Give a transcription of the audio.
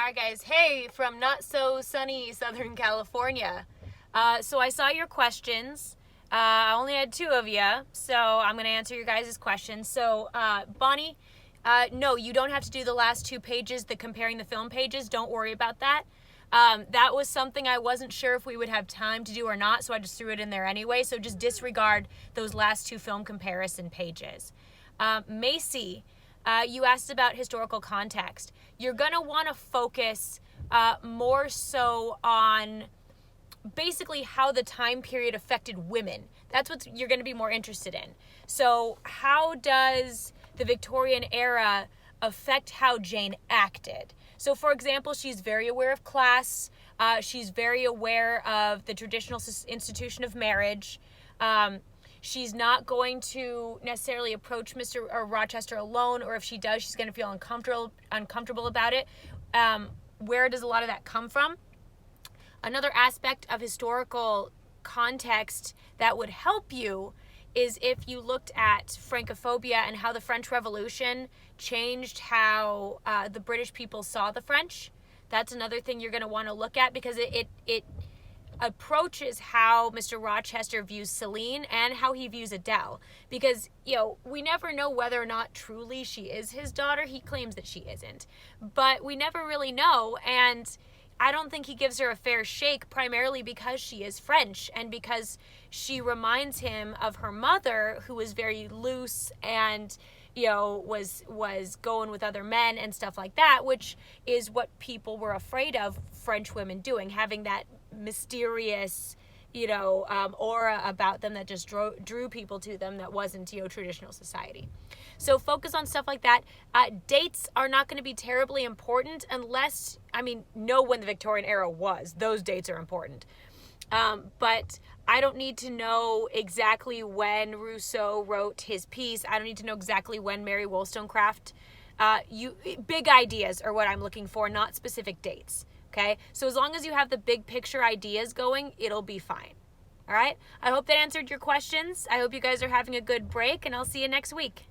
Hi guys, hey from not so sunny Southern California. So I saw your questions. I only had two of you, so I'm going to answer your guys' questions. So Bonnie, no, you don't have to do the last two pages, the comparing the film pages. Don't worry about that. That was something I wasn't sure if we would have time to do or not, so I just threw it in there anyway. So just disregard those last two film comparison pages. Macy, you asked about historical context. You're going to want to focus more so on basically how the time period affected women. That's what you're going to be more interested in. So how does the Victorian era affect how Jane acted? So for example, she's very aware of class. She's very aware of the traditional institution of marriage. She's not going to necessarily approach Mr. or Rochester alone, or if she does, she's going to feel uncomfortable about it. Where does a lot of that come from? Another aspect of historical context that would help you is if you looked at Francophobia and how the French Revolution changed how the British people saw the French. That's another thing you're going to want to look at, because it approaches how Mr. Rochester views Celine and how he views Adele. Because, we never know whether or not truly she is his daughter. He claims that she isn't. But we never really know, and I don't think he gives her a fair shake, primarily because she is French and because she reminds him of her mother, who was very loose and was going with other men and stuff like that, which is what people were afraid of French women doing, having that mysterious aura about them that just drew people to them that wasn't traditional society. So focus on stuff like that. Dates are not going to be terribly important unless, know when the Victorian era was. Those dates are important. But I don't need to know exactly when Rousseau wrote his piece. I don't need to know exactly when Mary Wollstonecraft. Big ideas are what I'm looking for, not specific dates. Okay? So as long as you have the big picture ideas going, it'll be fine. All right? I hope that answered your questions. I hope you guys are having a good break, and I'll see you next week.